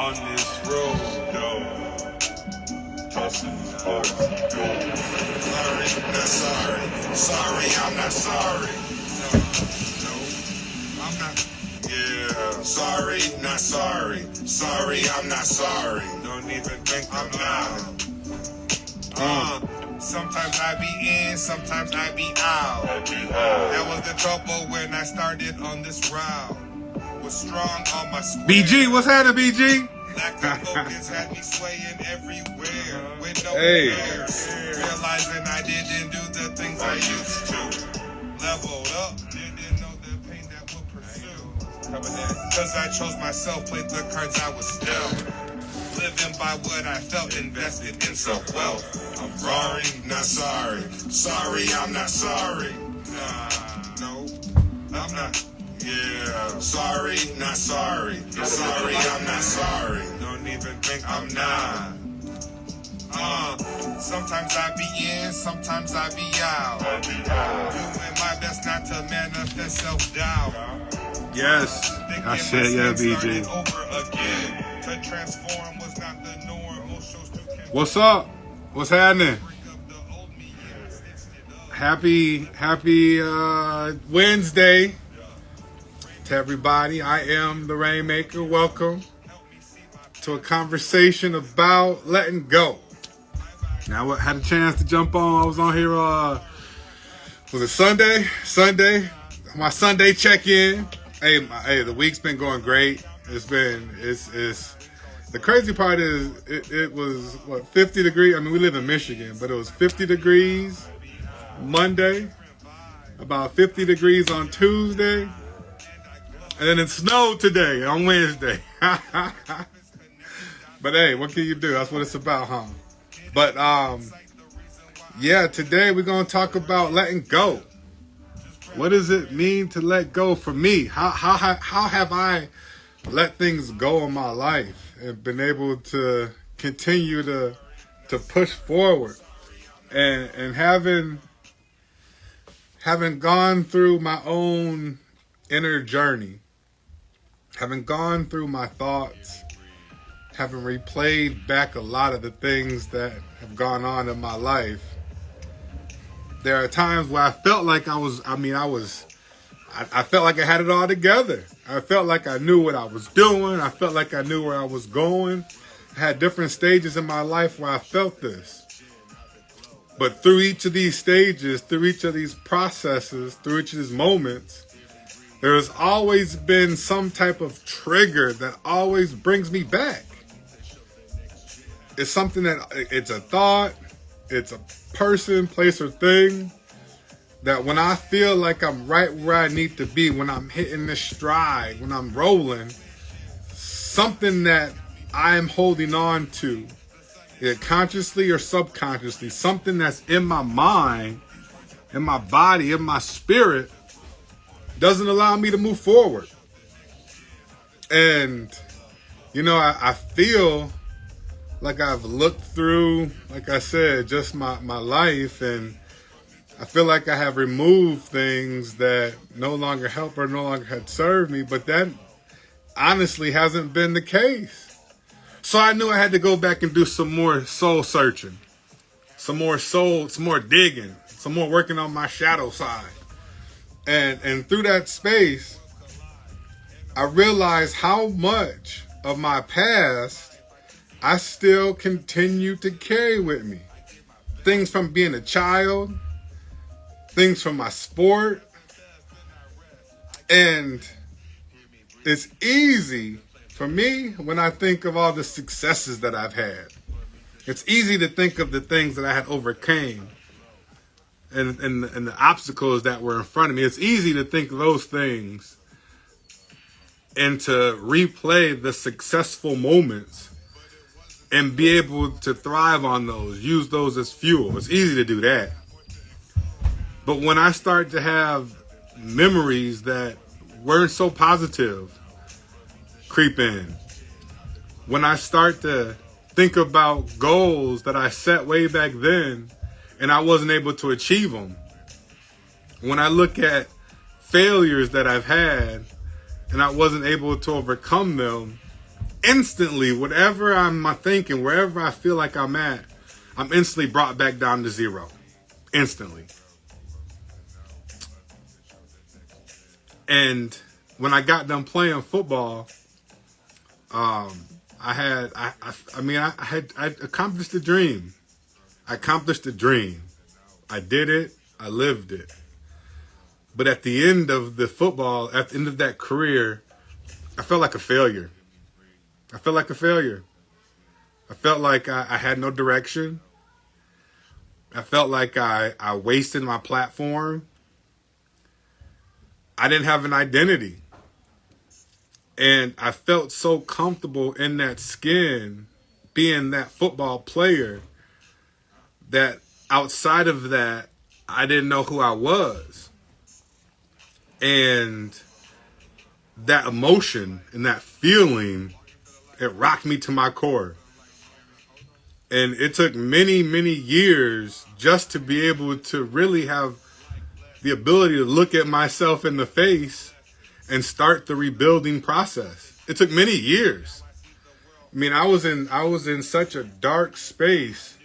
on this road, though. Hustling hard to go. Sorry, not sorry. Sorry, I'm not sorry. No, I'm not. Yeah, sorry, not sorry. Sorry, I'm not sorry. Don't even think I'm not. Sometimes I be in, sometimes I be out. That was the trouble when I started on this route. Was strong on my square. BG, what's happening, BG? Lack of focus had me swaying everywhere with no cares. Realizing I didn't do the things I used to. Leveled up, didn't know the pain that would pursue. Cause I chose myself, played the cards I was dealt. Living by what I felt, invested in self-wealth. I'm sorry, not sorry. Sorry, I'm not sorry. No, I'm not. Yeah, sorry, not sorry. Sorry, I'm not sorry. Don't even think I'm not. Sometimes I be in, sometimes I be out. Doing my best not to manifest self-doubt. Yes, I said yeah, BG. Over again. To transform was not the norm. Most shows What's up? What's happening? Happy Wednesday to everybody. I am the Reignmaker. Welcome to a conversation about letting go. Now, I had a chance to jump on. I was on here, was it Sunday? My Sunday check-in. Hey, the week's been going great. It's the crazy part is it was, 50 degrees? I mean, we live in Michigan, but it was 50 degrees Monday, about 50 degrees on Tuesday, and then it snowed today on Wednesday. But hey, what can you do? That's what it's about, huh? But yeah, today we're gonna talk about letting go. What does it mean to let go for me? How have I let things go in my life and been able to continue to push forward, and having gone through my own inner journey, having gone through my thoughts, having replayed back a lot of the things that have gone on in my life, there are times where I felt like I felt like I had it all together. I felt like I knew what I was doing. I felt like I knew where I was going. I had different stages in my life where I felt this. But through each of these stages, through each of these processes, through each of these moments, there has always been some type of trigger that always brings me back. It's something it's a thought, it's a person, place, or thing that when I feel like I'm right where I need to be, when I'm hitting this stride, when I'm rolling, something that I am holding on to, either consciously or subconsciously, something that's in my mind, in my body, in my spirit, doesn't allow me to move forward. And, I feel like I've looked through, like I said, just my life, and I feel like I have removed things that no longer help or no longer had served me, but that honestly hasn't been the case. So I knew I had to go back and do some more soul searching, some more digging, some more working on my shadow side. And through that space, I realized how much of my past I still continue to carry with me. Things from being a child, things from my sport. And it's easy for me when I think of all the successes that I've had. It's easy to think of the things that I had overcame and the obstacles that were in front of me. It's easy to think of those things and to replay the successful moments and be able to thrive on those, use those as fuel. It's easy to do that. But when I start to have memories that weren't so positive creep in, when I start to think about goals that I set way back then and I wasn't able to achieve them, when I look at failures that I've had and I wasn't able to overcome them, instantly, whatever I'm thinking, wherever I feel like I'm at, I'm instantly brought back down to zero. Instantly. And when I got done playing football, I had accomplished a dream. I accomplished a dream. I did it. I lived it. But at the end of the football, at the end of that career, I felt like a failure. I felt like a failure. I felt like I had no direction. I felt like I wasted my platform. I didn't have an identity. And I felt so comfortable in that skin, being that football player, that outside of that, I didn't know who I was. And that emotion and that feeling, it rocked me to my core. And it took many, many years just to be able to really have the ability to look at myself in the face and start the rebuilding process. It took many years. I mean, I was in such a dark space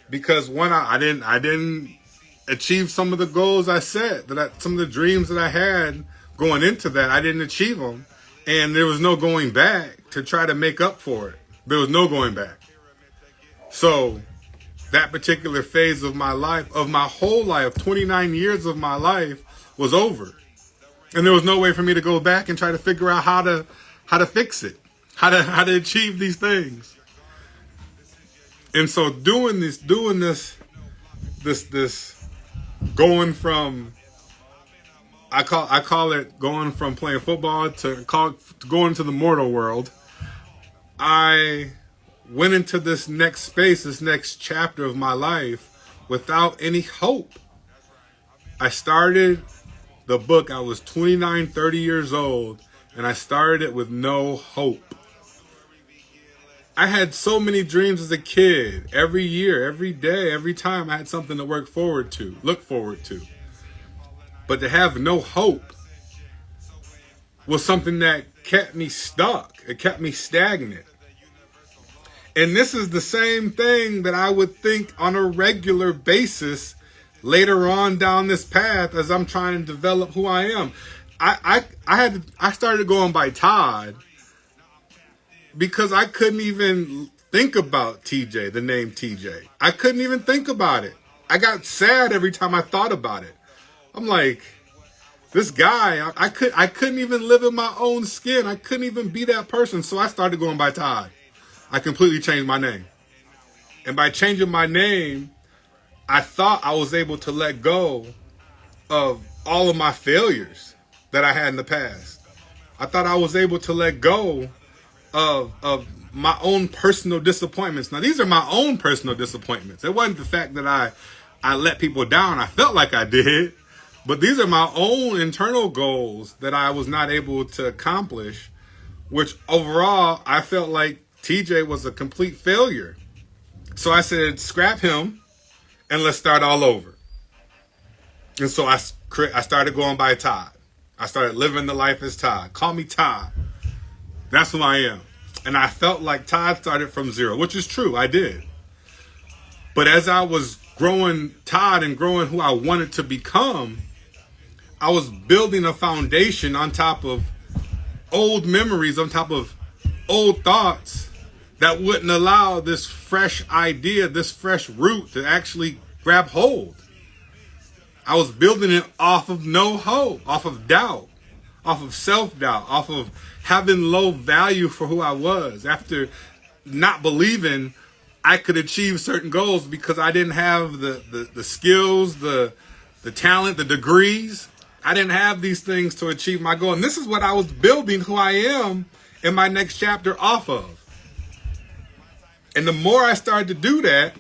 because one, I didn't achieve some of the goals I set, some of the dreams that I had going into that. I didn't achieve them, and there was no going back to try to make up for it. There was no going back. So that particular phase of my life, of my whole life, 29 years of my life, was over. And there was no way for me to go back and try to figure out how to fix it, how to achieve these things. And so doing this, going from, I call it going from playing football to going to the mortal world. I went into this next space, this next chapter of my life without any hope. I started the book, I was 29, 30 years old, and I started it with no hope. I had so many dreams as a kid. Every year, every day, every time I had something to look forward to. But to have no hope was something that kept me stuck. It kept me stagnant. And this is the same thing that I would think on a regular basis later on down this path as I'm trying to develop who I am. I started going by Todd because I couldn't even think about TJ, the name TJ. I couldn't even think about it. I got sad every time I thought about it. I'm like, this guy, I couldn't even live in my own skin. I couldn't even be that person. So I started going by Todd. I completely changed my name. And by changing my name, I thought I was able to let go of all of my failures that I had in the past. I thought I was able to let go of my own personal disappointments. Now, these are my own personal disappointments. It wasn't the fact that I let people down. I felt like I did. But these are my own internal goals that I was not able to accomplish, which overall, I felt like TJ was a complete failure. So I said, scrap him and let's start all over. And so I started going by Todd. I started living the life as Todd. Call me Todd. That's who I am. And I felt like Todd started from zero, which is true. I did. But as I was growing Todd and growing who I wanted to become, I was building a foundation on top of old memories, on top of old thoughts that wouldn't allow this fresh idea, this fresh root to actually grab hold. I was building it off of no hope, off of doubt, off of self-doubt, off of having low value for who I was, after not believing I could achieve certain goals because I didn't have the skills, the talent, the degrees. I didn't have these things to achieve my goal. And this is what I was building who I am in my next chapter off of. And the more I started to do that,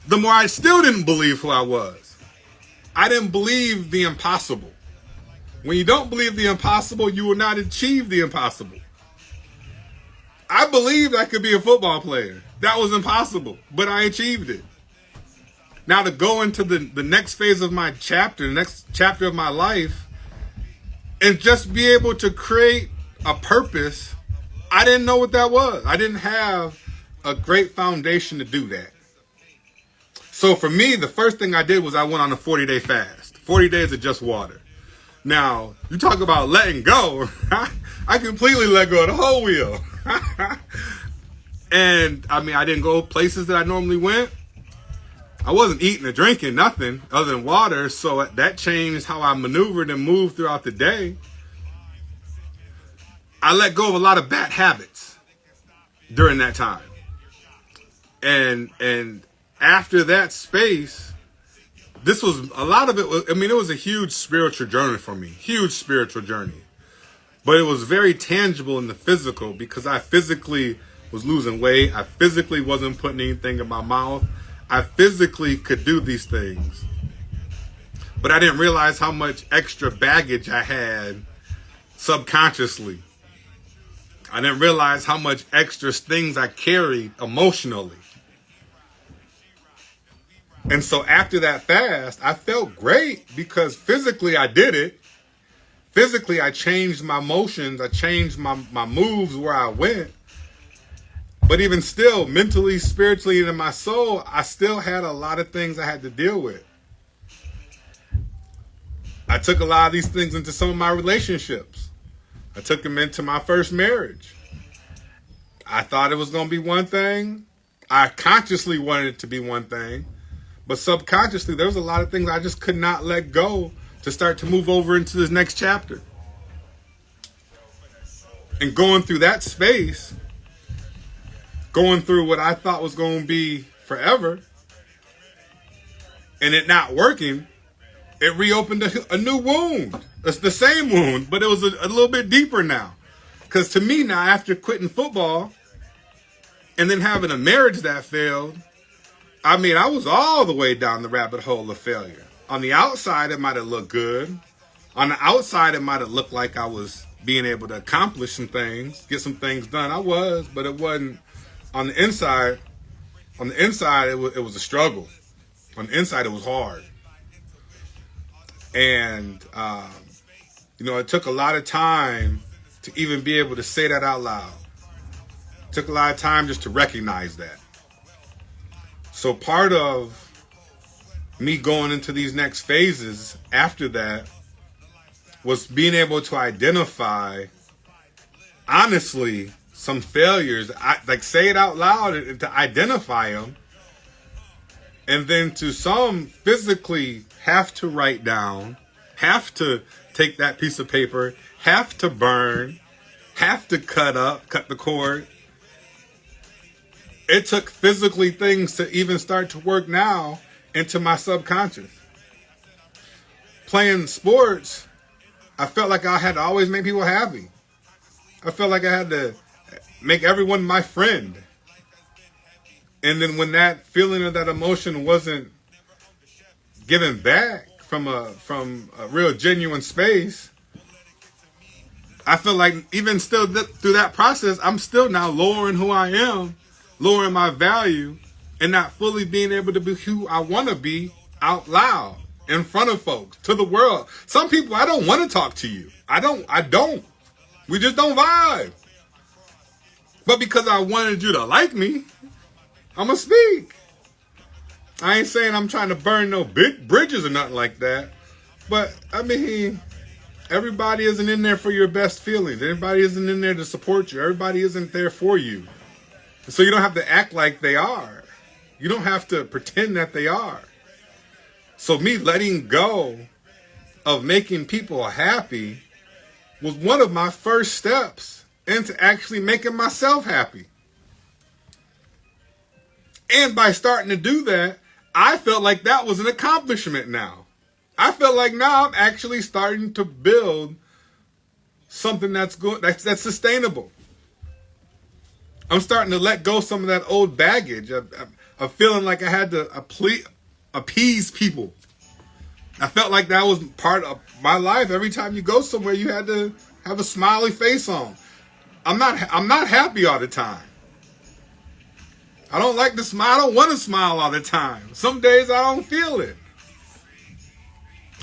the more I still didn't believe who I was. I didn't believe the impossible. When you don't believe the impossible, you will not achieve the impossible. I believed I could be a football player. That was impossible, but I achieved it. Now to go into the next phase of my chapter, the next chapter of my life, and just be able to create a purpose I didn't know what that was. I didn't have a great foundation to do that. So for me, the first thing I did was I went on a 40-day fast. 40 days of just water. Now, you talk about letting go. I completely let go of the whole wheel. And, I mean, I didn't go places that I normally went. I wasn't eating or drinking nothing other than water. So that changed how I maneuvered and moved throughout the day. I let go of a lot of bad habits during that time. And after that space, this was a lot of it. It was a huge spiritual journey for me, huge spiritual journey. But it was very tangible in the physical because I physically was losing weight. I physically wasn't putting anything in my mouth. I physically could do these things. But I didn't realize how much extra baggage I had subconsciously. I didn't realize how much extra things I carried emotionally. And so after that fast, I felt great because physically I did it. Physically, I changed my motions. I changed my moves where I went. But even still, mentally, spiritually, and in my soul, I still had a lot of things I had to deal with. I took a lot of these things into some of my relationships. I took them into my first marriage. I thought it was going to be one thing. I consciously wanted it to be one thing. But subconsciously, there was a lot of things I just could not let go to start to move over into this next chapter. And going through that space, going through what I thought was going to be forever, and it not working, it reopened a new wound. It's the same wound, but it was a little bit deeper now. Because to me now, after quitting football and then having a marriage that failed, I mean, I was all the way down the rabbit hole of failure. On the outside, it might have looked good. On the outside, it might have looked like I was being able to accomplish some things, get some things done. I was, but it wasn't. On the inside, it was a struggle. On the inside, it was hard. And, it took a lot of time to even be able to say that out loud. It took a lot of time just to recognize that. So part of me going into these next phases after that was being able to identify, honestly, some failures. Say it out loud and to identify them. And then to some physically have to write down, have to take that piece of paper, have to burn, have to cut the cord. It took physically things to even start to work now into my subconscious. Playing sports, I felt like I had to always make people happy. I felt like I had to make everyone my friend. And then when that feeling of that emotion wasn't given back from a real genuine space, I feel like even still through that process, I'm still now lowering who I am, lowering my value, and not fully being able to be who I want to be out loud, in front of folks, to the world. Some people, I don't want to talk to you. I don't. We just don't vibe. But because I wanted you to like me, I'm going to speak. I ain't saying I'm trying to burn no big bridges or nothing like that. But, I mean, everybody isn't in there for your best feelings. Everybody isn't in there to support you. Everybody isn't there for you. So you don't have to act like they are. You don't have to pretend that they are. So me letting go of making people happy was one of my first steps into actually making myself happy. And by starting to do that, I felt like that was an accomplishment now. I felt like now I'm actually starting to build something that's good, that's sustainable. I'm starting to let go some of that old baggage of feeling like I had to appease people. I felt like that was part of my life. Every time you go somewhere, you had to have a smiley face on. I'm not happy all the time. I don't like to smile. I don't want to smile all the time. Some days I don't feel it.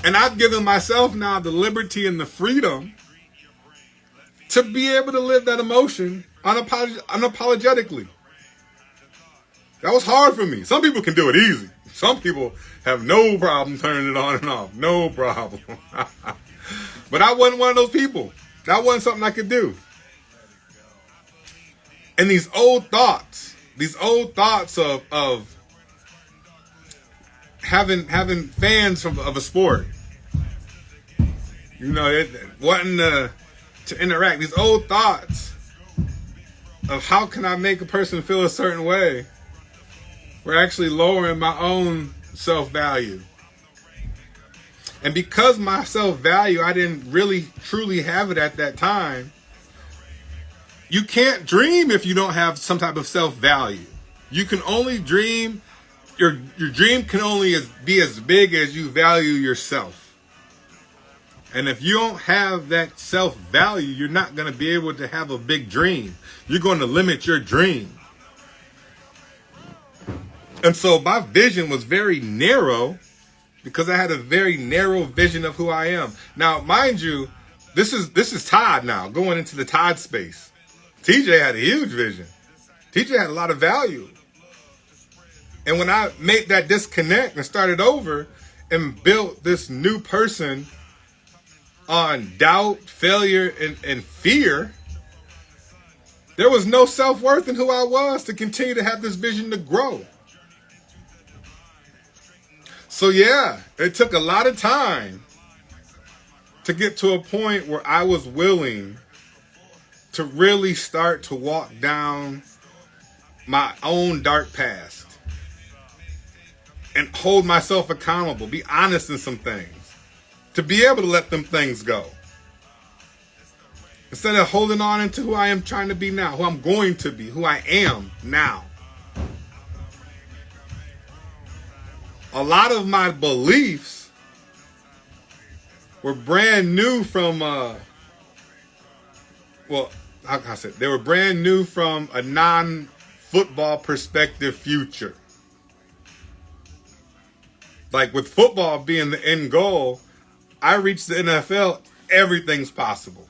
And I've given myself now the liberty and the freedom to be able to live that emotion unapologetically. That was hard for me. Some people can do it easy. Some people have no problem turning it on and off. No problem. But I wasn't one of those people. That wasn't something I could do. And these old thoughts of having fans of a sport, wanting to interact. These old thoughts of how can I make a person feel a certain way were actually lowering my own self-value. And because my self-value, I didn't really truly have it at that time. You can't dream if you don't have some type of self-value. You can only dream, your dream can only be as big as you value yourself. And if you don't have that self-value, you're not going to be able to have a big dream. You're going to limit your dream. And so my vision was very narrow because I had a very narrow vision of who I am. Now, mind you, this is Todd now, going into the Todd space. TJ had a huge vision. TJ had a lot of value. And when I made that disconnect and started over and built this new person on doubt, failure, and fear, there was no self-worth in who I was to continue to have this vision to grow. So yeah, it took a lot of time to get to a point where I was willing to really start to walk down my own dark past and hold myself accountable, be honest in some things, to be able to let them things go. Instead of holding on into who I am trying to be now, who I'm going to be, who I am now. A lot of my beliefs were brand new from, they were brand new from a non-football perspective future. Like with football being the end goal, I reached the NFL, everything's possible.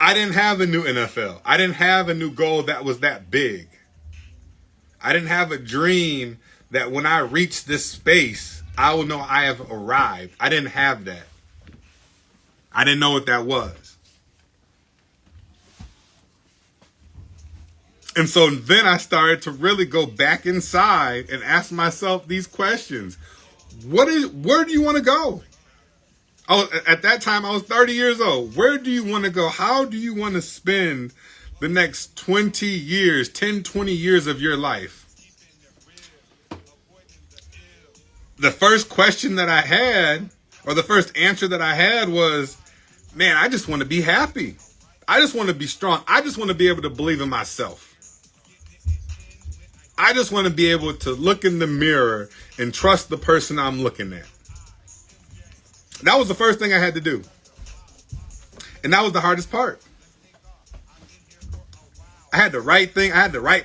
I didn't have a new NFL. I didn't have a new goal that was that big. I didn't have a dream that when I reach this space, I will know I have arrived. I didn't have that. I didn't know what that was. And so then I started to really go back inside and ask myself these questions. Where do you want to go? At that time, I was 30 years old. Where do you want to go? How do you want to spend the next 20 years, 10, 20 years of your life? The first question that I had, or the first answer that I had was, man, I just want to be happy. I just want to be strong. I just want to be able to believe in myself. I just want to be able to look in the mirror and trust the person I'm looking at. That was the first thing I had to do. And that was the hardest part. I had to write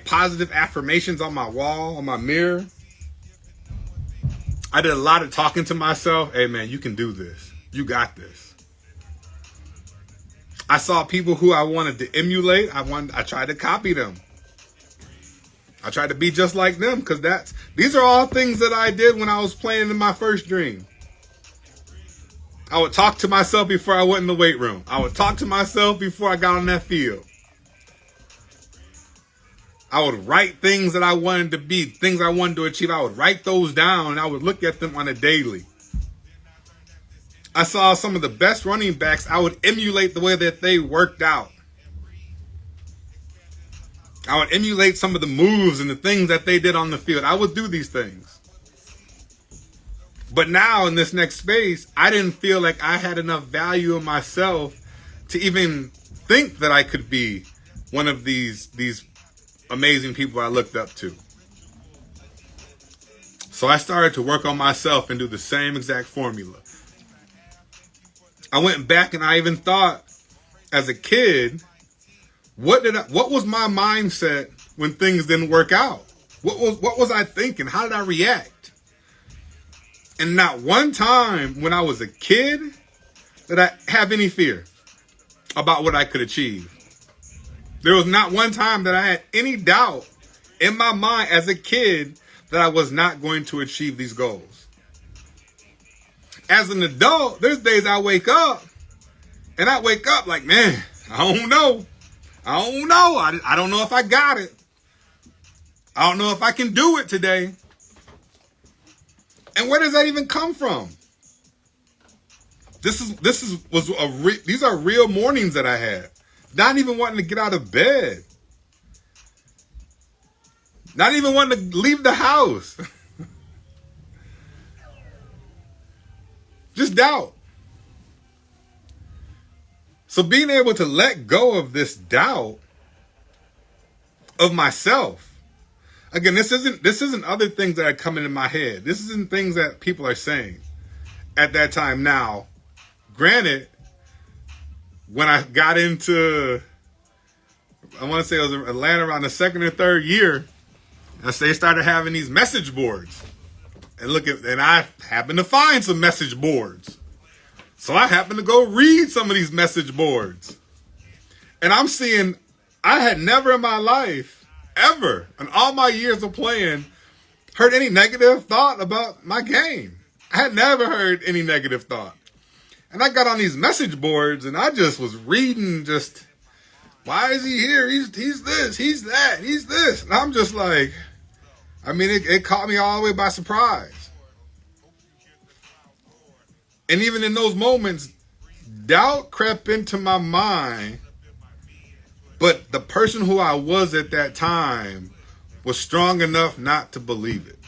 positive affirmations on my wall, on my mirror. I did a lot of talking to myself. Hey man, you can do this. You got this. I saw people who I wanted to emulate. I tried to copy them. I tried to be just like them because these are all things that I did when I was playing in my first dream. I would talk to myself before I went in the weight room. I would talk to myself before I got on that field. I would write things that I wanted to be, things I wanted to achieve. I would write those down and I would look at them on a daily. I saw some of the best running backs. I would emulate the way that they worked out. I would emulate some of the moves and the things that they did on the field. I would do these things. But now in this next space, I didn't feel like I had enough value in myself to even think that I could be one of these amazing people I looked up to. So I started to work on myself and do the same exact formula. I went back and I even thought as a kid, what was my mindset when things didn't work out? What was I thinking? How did I react? And not one time when I was a kid did I have any fear. about what I could achieve. There was not one time that I had any doubt in my mind as a kid that I was not going to achieve these goals. As an adult, there's days I wake up and I wake up like, man, I don't know. I don't know if I got it. I don't know if I can do it today. And where does that even come from? These are real mornings that I had. Not even wanting to get out of bed. Not even wanting to leave the house. Just doubt. So being able to let go of this doubt of myself. Again, this isn't other things that are coming in my head. This isn't things that people are saying at that time. Now, granted, when I got into, I want to say it was Atlanta around the second or third year, they started having these message boards. And I happened to find some message boards. So I happened to go read some of these message boards. And I'm seeing, I had never in my life, ever, in all my years of playing, heard any negative thought about my game. I had never heard any negative thought. And I got on these message boards and I just was reading why is he here? He's this, he's that, he's this. And I'm just like, it caught me all the way by surprise. And even in those moments, doubt crept into my mind. But the person who I was at that time was strong enough not to believe it.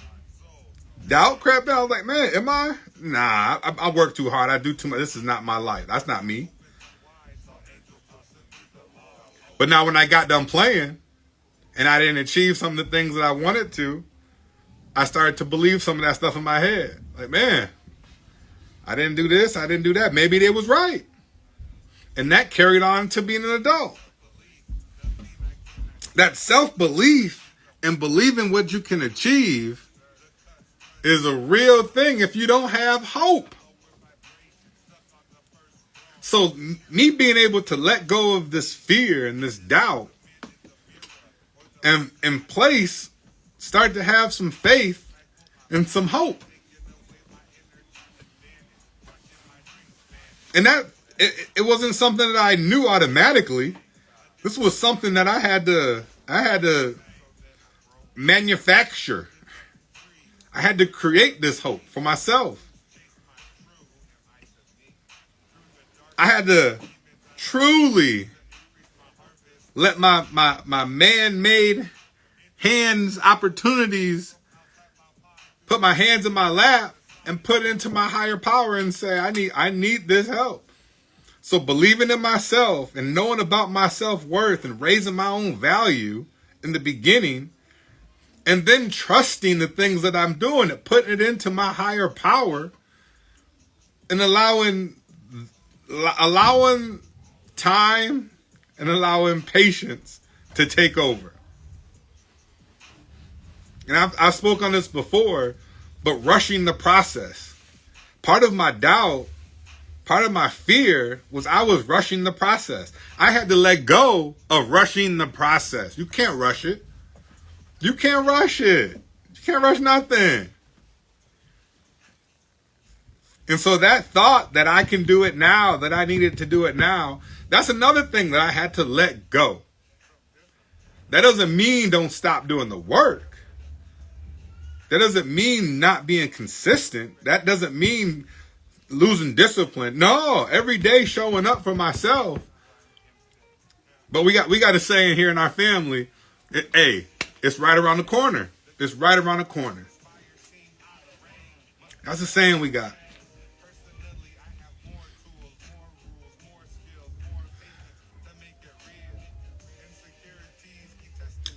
Doubt crept in. I was like, man, am I? Nah, I work too hard. I do too much. This is not my life. That's not me. But now when I got done playing and I didn't achieve some of the things that I wanted to, I started to believe some of that stuff in my head. Like, man, I didn't do this. I didn't do that. Maybe they was right. And that carried on to being an adult. That self-belief and believing what you can achieve is a real thing if you don't have hope. So me being able to let go of this fear and this doubt and in place start to have some faith and some hope. And that it wasn't something that I knew automatically. This was something that I had to manufacture. I had to create this hope for myself. I had to truly let my man-made hands opportunities, put my hands in my lap and put it into my higher power and say, I need this help. So believing in myself and knowing about my self-worth and raising my own value in the beginning, and then trusting the things that I'm doing and putting it into my higher power and allowing time and allowing patience to take over. And I've spoken on this before, but rushing the process. Part of my doubt, part of my fear was I was rushing the process. I had to let go of rushing the process. You can't rush it. You can't rush it. You can't rush nothing. And so that thought that I can do it now, that I needed to do it now, that's another thing that I had to let go. That doesn't mean don't stop doing the work. That doesn't mean not being consistent. That doesn't mean losing discipline. No, every day showing up for myself. But we got a saying here in our family, hey, it's right around the corner. It's right around the corner. That's the saying we got.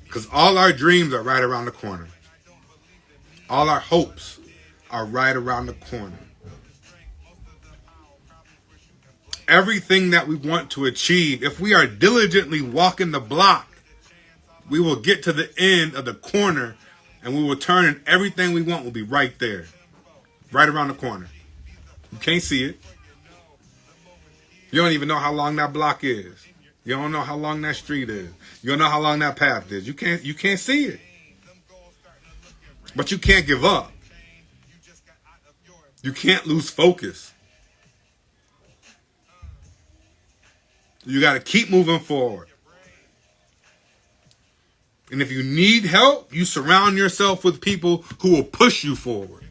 Because all our dreams are right around the corner. All our hopes are right around the corner. Everything that we want to achieve, if we are diligently walking the block, we will get to the end of the corner and we will turn and everything we want will be right there. Right around the corner. You can't see it. You don't even know how long that block is. You don't know how long that street is. You don't know how long that path is. You can't see it. But you can't give up. You can't lose focus. You got to keep moving forward. And if you need help, you surround yourself with people who will push you forward,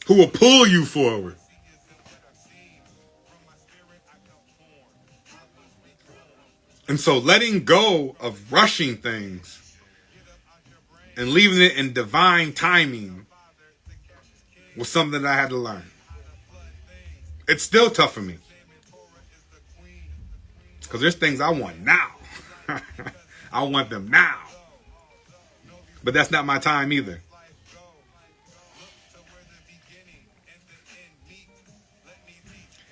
who will pull you forward. And so letting go of rushing things and leaving it in divine timing was something that I had to learn. It's still tough for me, because there's things I want now. I want them now. But that's not my time either.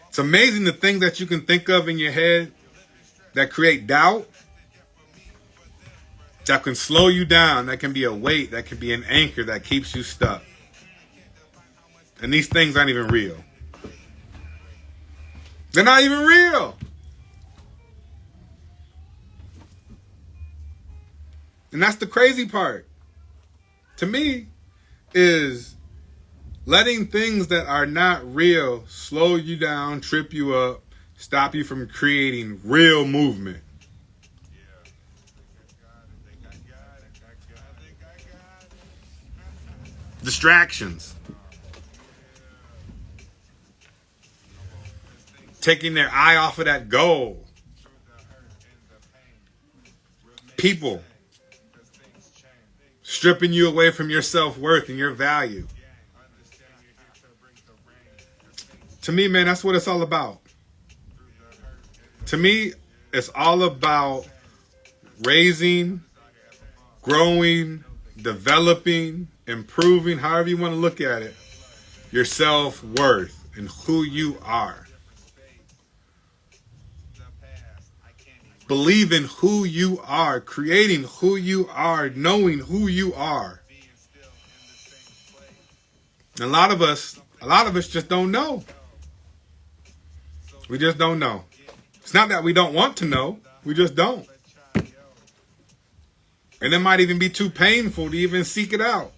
It's amazing the things that you can think of in your head that create doubt, that can slow you down, that can be a weight, that can be an anchor that keeps you stuck. And these things aren't even real. They're not even real. And that's the crazy part, to me, is letting things that are not real slow you down, trip you up, stop you from creating real movement. Distractions. Taking their eye off of that goal. People stripping you away from your self-worth and your value. To me, man, that's what it's all about. To me, it's all about raising, growing, developing, improving, however you want to look at it, your self-worth and who you are. Believe in who you are, creating who you are, knowing who you are. And a lot of us just don't know. We just don't know. It's not that we don't want to know, we just don't. And it might even be too painful to even seek it out.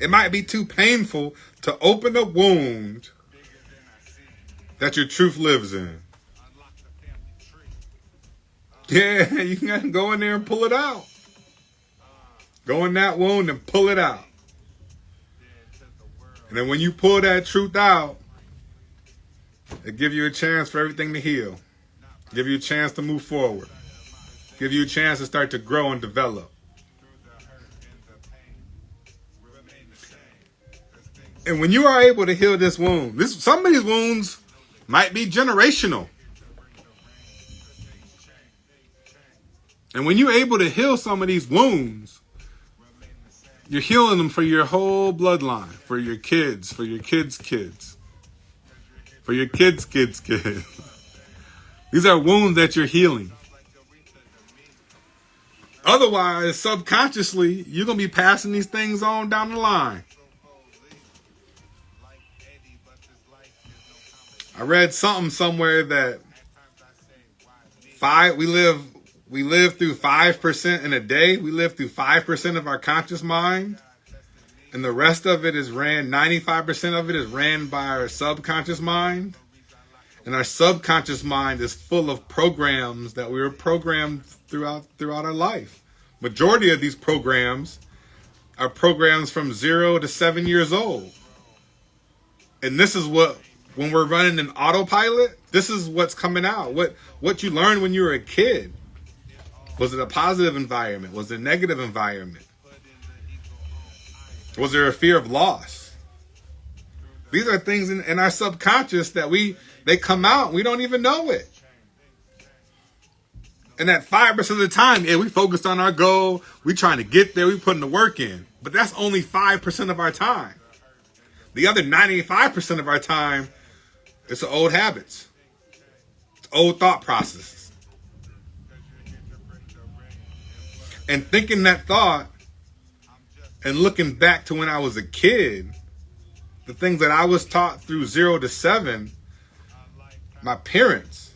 It might be too painful to open a wound that your truth lives in. Yeah, you can go in there and pull it out. Go in that wound and pull it out. And then when you pull that truth out, it gives you a chance for everything to heal. Give you a chance to move forward. Give you a chance to start to grow and develop. And when you are able to heal this wound, some of these wounds might be generational. And when you're able to heal some of these wounds, you're healing them for your whole bloodline, for your kids, for your kids' kids, for your kids' kids' kids. These are wounds that you're healing. Otherwise, subconsciously, you're going to be passing these things on down the line. I read something somewhere that we live through 5% in a day. We live through 5% of our conscious mind. And the rest of it is 95% of it is ran by our subconscious mind. And our subconscious mind is full of programs that we were programmed throughout our life. Majority of these programs are programs from 0 to 7 years old. And this is when we're running an autopilot, this is what's coming out. What you learned when you were a kid. Was it a positive environment? Was it a negative environment? Was there a fear of loss? These are things in our subconscious that they come out. We don't even know it. And that 5% of the time, we focused on our goal. We trying to get there. We putting the work in. But that's only 5% of our time. The other 95% of our time, it's old habits. It's old thought processes. And thinking that thought and looking back to when I was a kid the things that I was taught through 0 to 7, my parents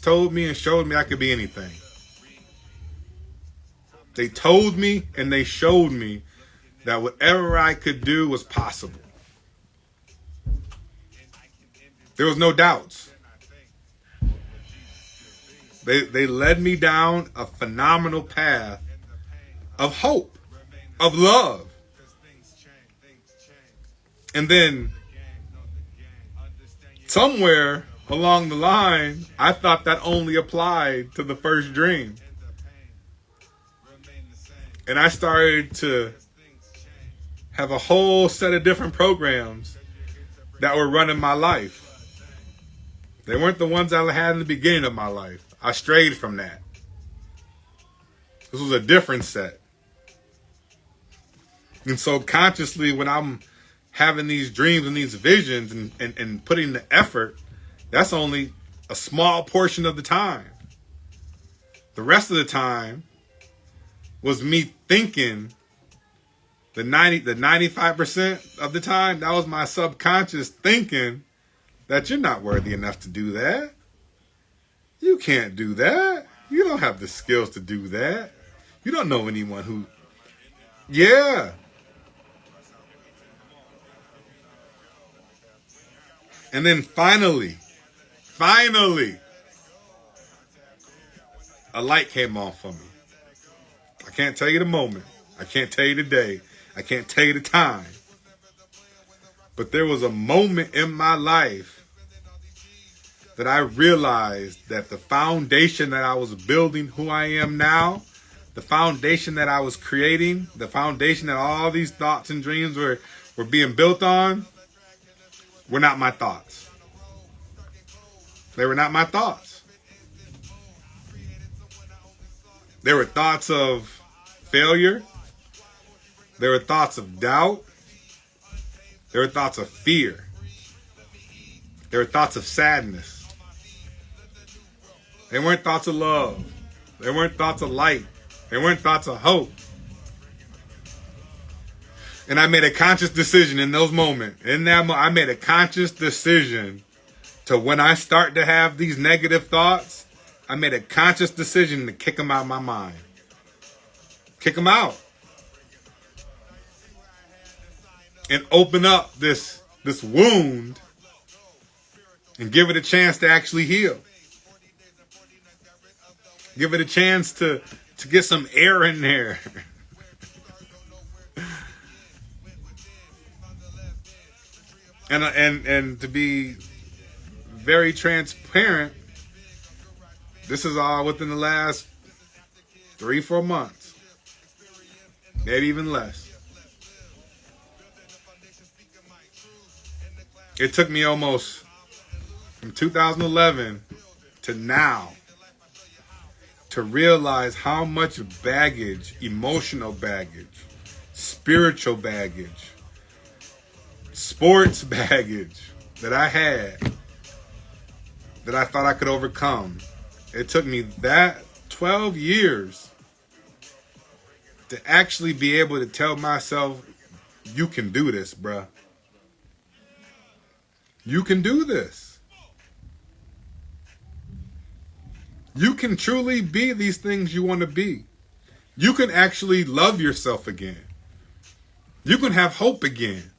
told me and showed me I could be anything. They told me and they showed me that whatever I could do was possible. There was no doubts. They led me down a phenomenal path of hope, of love. And then somewhere along the line, I thought that only applied to the first dream. And I started to have a whole set of different programs that were running my life. They weren't the ones I had in the beginning of my life. I strayed from that. This was a different set. And so consciously, when I'm having these dreams and these visions and putting the effort, that's only a small portion of the time. The rest of the time was me thinking. The 95% of the time, that was my subconscious thinking that you're not worthy enough to do that. You can't do that. You don't have the skills to do that. You don't know anyone who... Yeah. And then finally, a light came on for me. I can't tell you the moment. I can't tell you the day. I can't tell you the time. But there was a moment in my life that I realized that the foundation that I was building who I am now, the foundation that I was creating, the foundation that all these thoughts and dreams were being built on, were not my thoughts. They were not my thoughts. There were thoughts of failure. There were thoughts of doubt. There were thoughts of fear. There were thoughts of sadness. They weren't thoughts of love. They weren't thoughts of light. They weren't thoughts of hope. And I made a conscious decision in those moments. I made a conscious decision to, when I start to have these negative thoughts, I made a conscious decision to kick them out of my mind. Kick them out. And open up this wound and give it a chance to actually heal. Give it a chance to get some air in there. And to be very transparent, this is all within the last 3-4 months. Maybe even less. It took me almost from 2011 to now to realize how much baggage, emotional baggage, spiritual baggage, sports baggage that I had that I thought I could overcome. It took me that 12 years to actually be able to tell myself, you can do this, bruh. You can do this. You can truly be these things you want to be. You can actually love yourself again. You can have hope again.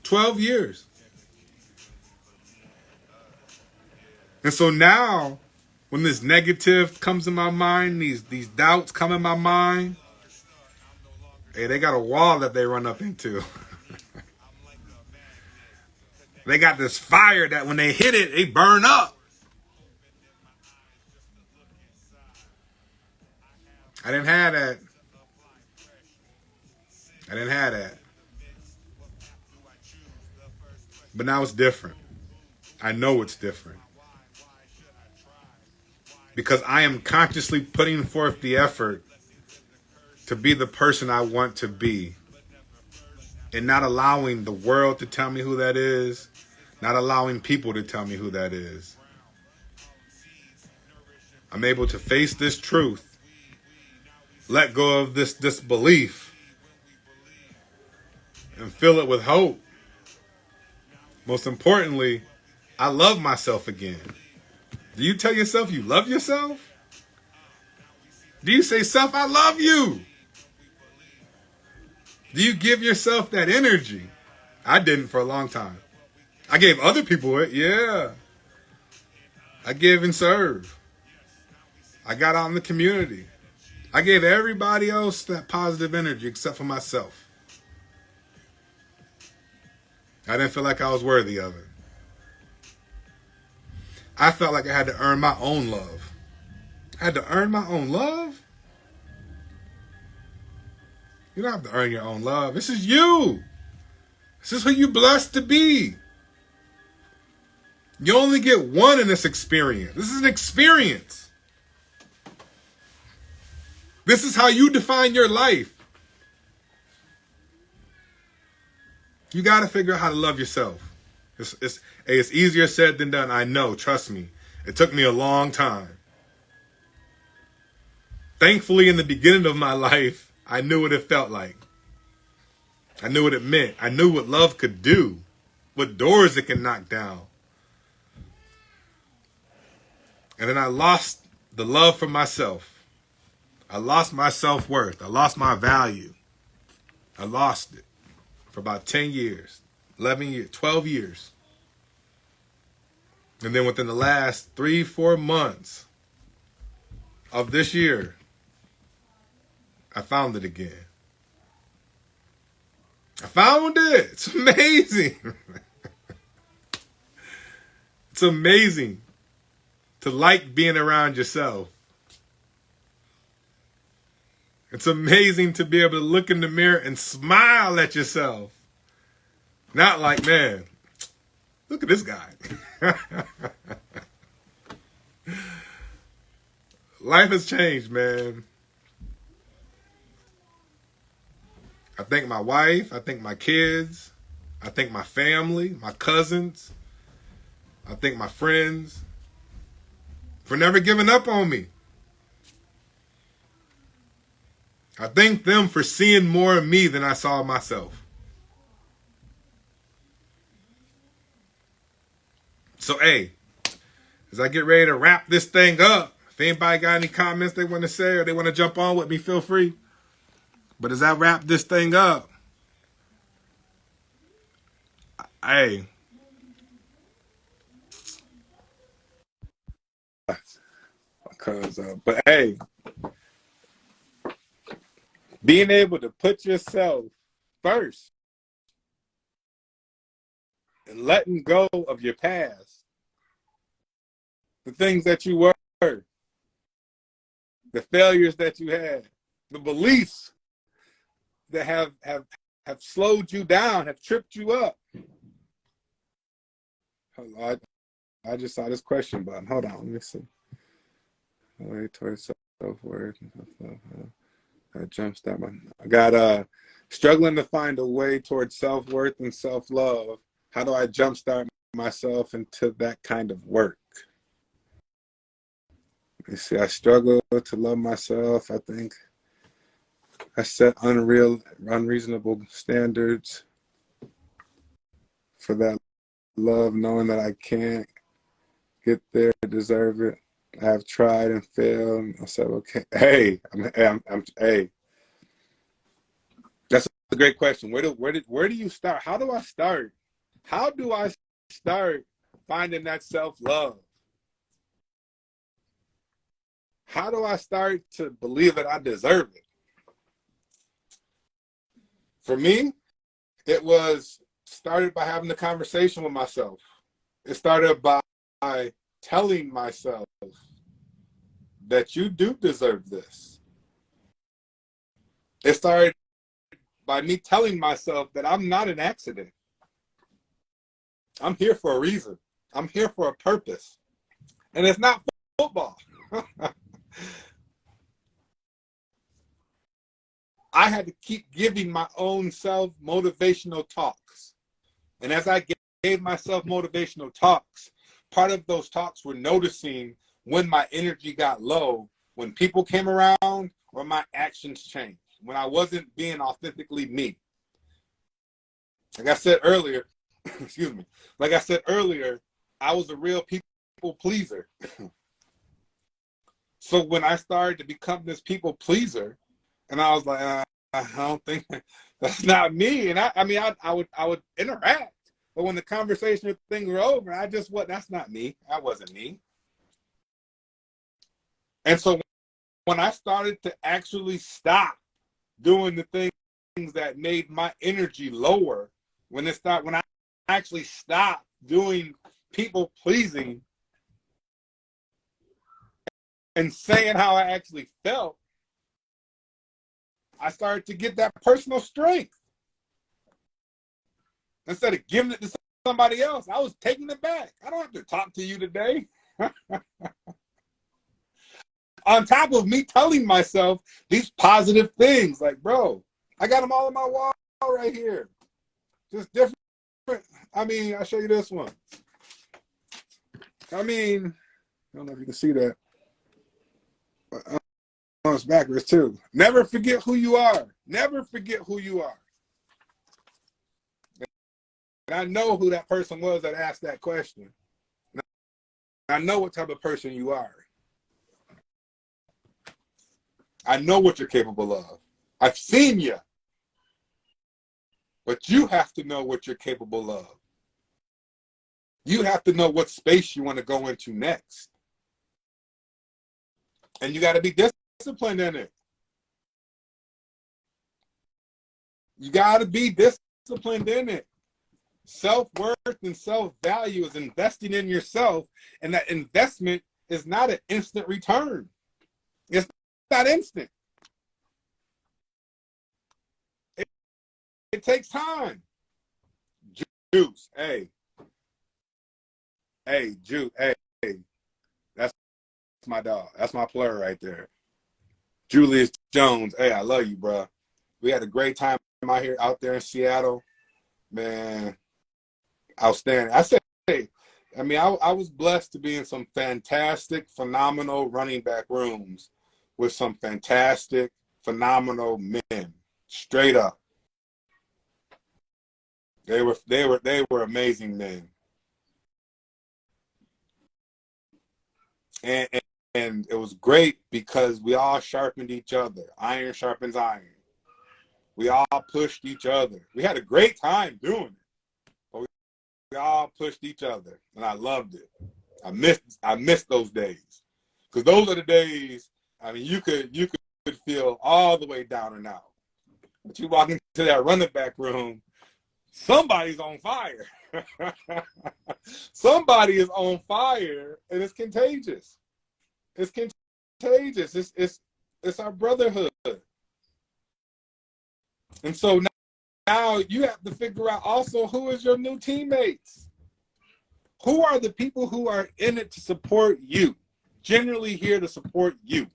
12 years. And so now, when this negative comes in my mind, these doubts come in my mind, hey, they got a wall that they run up into. They got this fire that when they hit it, they burn up. I didn't have that. But now it's different. I know it's different. Because I am consciously putting forth the effort to be the person I want to be. And not allowing the world to tell me who that is. Not allowing people to tell me who that is. I'm able to face this truth. Let go of this belief. and fill it with hope. Most importantly, I love myself again. Do you tell yourself you love yourself? Do you say, self, I love you? Do you give yourself that energy? I didn't for a long time. I gave other people it, yeah. I give and serve. I got out in the community. I gave everybody else that positive energy except for myself. I didn't feel like I was worthy of it. I felt like I had to earn my own love. I had to earn my own love? You don't have to earn your own love. This is you. This is who you're blessed to be. You only get one in this experience. This is an experience. This is how you define your life. You got to figure out how to love yourself. It's easier said than done. I know. Trust me. It took me a long time. Thankfully, in the beginning of my life, I knew what it felt like. I knew what it meant. I knew what love could do, what doors it can knock down. And then I lost the love for myself. I lost my self-worth. I lost my value. I lost it for about 10 years, 11 years, 12 years. And then within the last 3-4 months of this year, I found it again. I found it. It's amazing. It's amazing to like being around yourself. It's amazing to be able to look in the mirror and smile at yourself. Not like, man, look at this guy. Life has changed, man. I thank my wife. I thank my kids. I thank my family, my cousins. I thank my friends for never giving up on me. I thank them for seeing more of me than I saw myself. So, hey, as I get ready to wrap this thing up, if anybody got any comments they want to say or they want to jump on with me, feel free. But as I wrap this thing up, hey, but hey, being able to put yourself first and letting go of your past, the things that you were, the failures that you had, the beliefs that have slowed you down, have tripped you up. I just saw this question button. Hold on, let me see. Way towards self-worth. I jumpstart I got struggling to find a way towards self-worth and self-love. How do I jumpstart myself into that kind of work? You see, I struggle to love myself. I think I set unreasonable standards for that love, knowing that I can't get there, deserve it. I've tried and failed. And I said, okay, hey, hey. That's a great question. Where do you start? How do I start? How do I start finding that self-love? How do I start to believe that I deserve it? For me, it was started by having a conversation with myself. It started by telling myself that you do deserve this. It started by me telling myself that I'm not an accident. I'm here for a reason. I'm here for a purpose. And it's not football. I had to keep giving my own self motivational talks. And as I gave myself motivational talks, part of those talks were noticing when my energy got low, when people came around or my actions changed, when I wasn't being authentically me. Like I said earlier, excuse me. Like I said earlier, I was a real people pleaser. So when I started to become this people pleaser, and I was like, I don't think that's not me. And I would interact, but when the conversation things were over, I just that's not me. That wasn't me. And so when I started to actually stop doing the things that made my energy lower, when I actually stopped doing people pleasing and saying how I actually felt, I started to get that personal strength. Instead of giving it to somebody else, I was taking it back. I don't have to talk to you today. On top of me telling myself these positive things, like, bro, I got them all on my wall right here. Just different. I mean, I'll show you this one. I mean, I don't know if you can see that. But, it's backwards too. Never forget who you are. Never forget who you are. And I know who that person was that asked that question. I know what type of person you are. I know what you're capable of. I've seen you. But you have to know what you're capable of. You have to know what space you want to go into next. And you got to be disciplined in it. You got to be disciplined in it. Self-worth and self-value is investing in yourself, and that investment is not an instant return. It's not instant. It takes time. Juice, hey, Juice, hey, that's my dog. That's my player right there. Julius Jones, hey, I love you, bro. We had a great time out there in Seattle, man. Outstanding. I was blessed to be in some fantastic, phenomenal running back rooms with some fantastic, phenomenal men. Straight up. They were amazing men. And it was great because we all sharpened each other. Iron sharpens iron. We all pushed each other. We had a great time doing it. But we all pushed each other, and I loved it. I missed those days. Because those are the days, I mean, you could feel all the way down and out. But you walk into that running back room, somebody's on fire. Somebody is on fire, and it's contagious. It's contagious. It's our brotherhood. And so now you have to figure out also who is your new teammates. Who are the people who are in it to support you? Generally here to support you.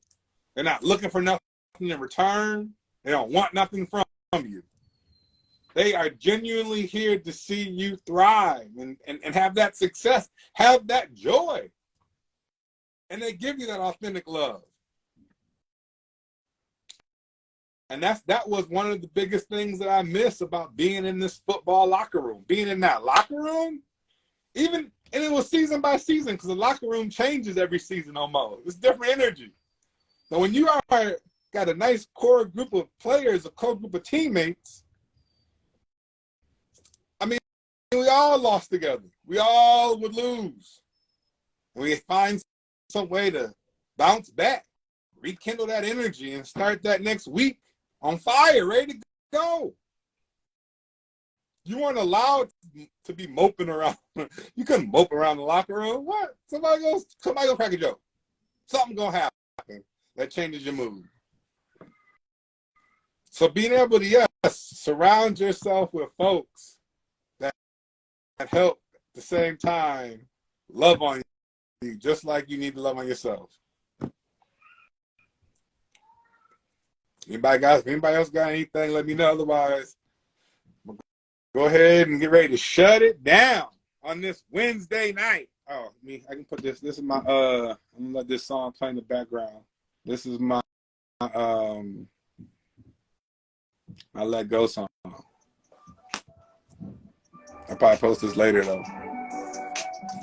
They're not looking for nothing in return. They don't want nothing from you. They are genuinely here to see you thrive and have that success, have that joy. And they give you that authentic love. And that was one of the biggest things that I miss about being in this football locker room. Being in that locker room, and it was season by season because the locker room changes every season almost. It's different energy. So when you got a nice core group of players, a core group of teammates, I mean, we all lost together. We all would lose. And we find some way to bounce back, rekindle that energy, and start that next week on fire, ready to go. You weren't allowed to be moping around. You couldn't mope around the locker room. What? Somebody go crack a joke. Something gonna happen that changes your mood. So being able to, surround yourself with folks that help at the same time love on you, just like you need to love on yourself. Anybody else got anything? Let me know. Otherwise, go ahead and get ready to shut it down on this Wednesday night. Oh, I can put this. This is my I'm gonna let this song play in the background. This is my my Let Go song. I'll probably post this later though.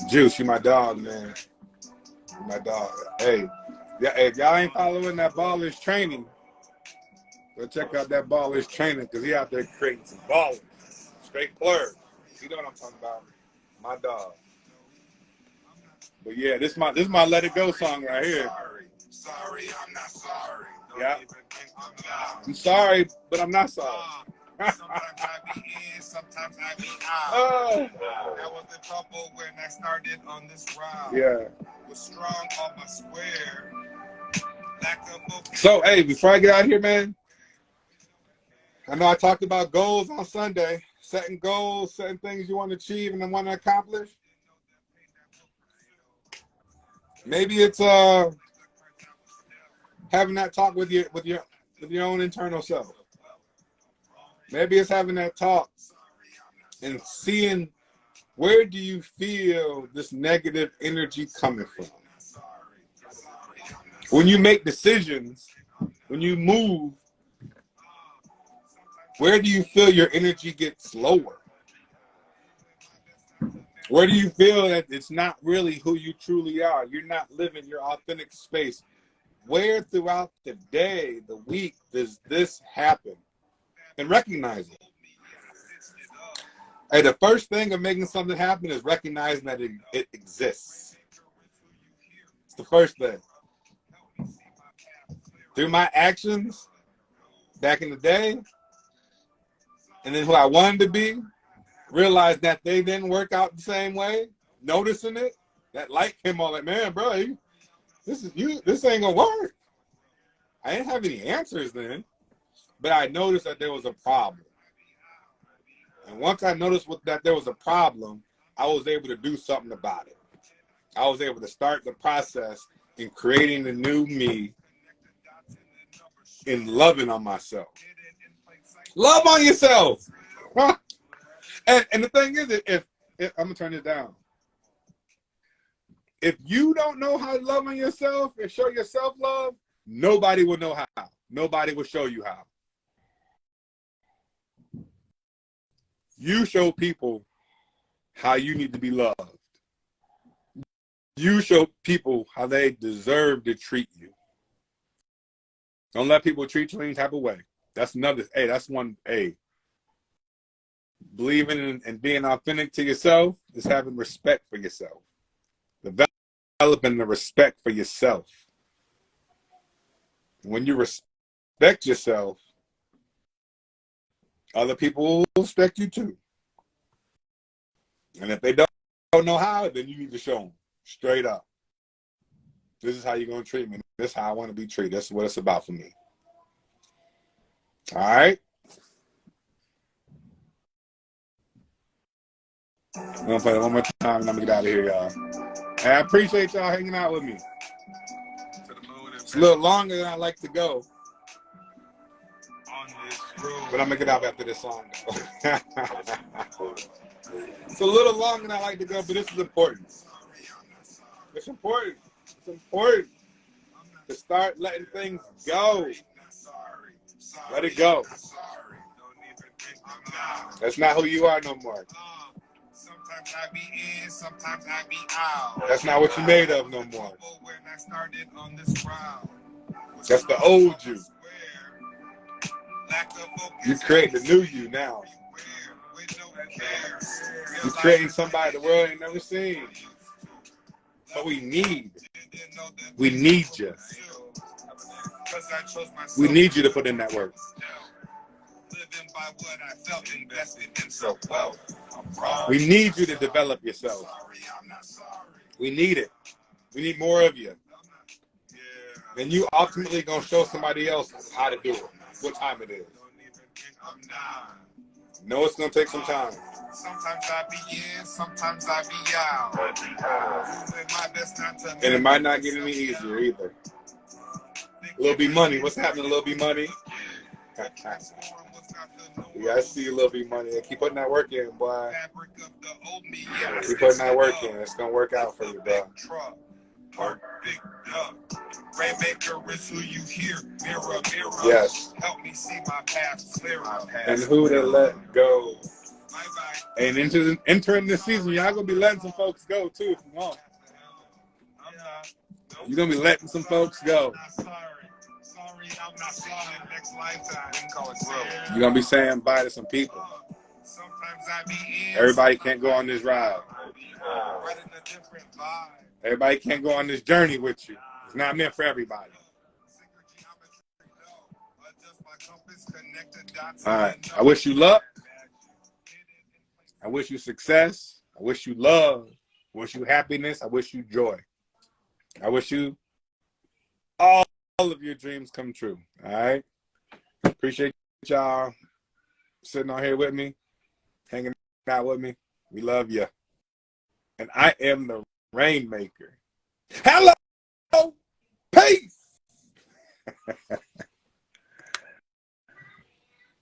Juice, you my dog, man. You my dog. Hey, yeah, if y'all ain't following that Ballers Training, go check out that Ballers Training because he out there creating some ballers. Straight plur. You know what I'm talking about? My dog. But yeah, this my Let It Go song right here. Sorry, I'm not sorry. Yeah. I'm sorry, but I'm not sorry. Sometimes I be in, sometimes I be out. Oh. That was the trouble when I started on this route. Yeah. Was strong on my square. So, hey, before I get out of here, man, I know I talked about goals on Sunday, setting goals, setting things you want to achieve and want to accomplish. Maybe it's having that talk with your own internal self. Maybe it's having that talk and seeing where do you feel this negative energy coming from. When you make decisions, when you move, where do you feel your energy gets lower? Where do you feel that it's not really who you truly are? You're not living your authentic space. Where throughout the day, the week, does this happen? And recognize it. Hey, the first thing of making something happen is recognizing that it exists. It's the first thing. Through my actions back in the day, and then who I wanted to be, realized that they didn't work out the same way, noticing it, that light came on like, man, bro, this ain't gonna work. I didn't have any answers then, but I noticed that there was a problem. And once I noticed that there was a problem, I was able to do something about it. I was able to start the process in creating the new me, in loving on myself. Love on yourself. Huh? And the thing is, if I'm gonna turn it down. If you don't know how to love on yourself and show yourself love, nobody will know how. Nobody will show you how. You show people how you need to be loved. You show people how they deserve to treat you. Don't let people treat you any type of way. That's another, that's one, believing in and being authentic to yourself is having respect for yourself. Developing the respect for yourself. When you respect yourself, other people will respect you too. And if they don't know how, then you need to show them straight up. This is how you're going to treat me. This is how I want to be treated. That's what it's about for me. All right? I'm going to play it one more time and I'm going to get out of here, y'all. And I appreciate y'all hanging out with me. It's a little longer than I like to go. But I'm going to get out after this song. It's a little longer than I like to go, but this is important. It's important. It's important to start letting things go. Let it go. That's not who you are no more. Sometimes I be in, sometimes I be out. That's not what you're made of no more. When I started on this route. That's the old you. You create the new you now. You're creating somebody the world ain't never seen. But we need you. We need you to put in that work. We need you to develop yourself. We need it. We need more of you. And you ultimately gonna show somebody else how to do it, what time it is. No, it's gonna take some time. Sometimes I be in, sometimes I be out. And it might not get any easier either. Lil B Money, what's happening, Lil B Money? Yeah, I see you, Lil B Money. Keep putting that work in, boy. Keep putting that work in. It's gonna work out for you, bro. Reignmaker is who you hear. Mirror, mirror. Yes. Help me see my path clearer. And who to let go. Bye bye. And entering this season, y'all gonna be letting some folks go too if you want. You're gonna be letting some folks go. Sorry, I'm not seeing it next lifetime. Call it growth. You're gonna be saying bye to some people. Sometimes I be in. Everybody can't go on this ride. Riding a different vibe. Everybody can't go on this journey with you. It's not meant for everybody. All right. I wish you luck. I wish you success. I wish you love. I wish you happiness. I wish you joy. I wish you all of your dreams come true. All right. Appreciate y'all sitting on here with me, hanging out with me. We love you. And I am the Reignmaker. Hello. Peace.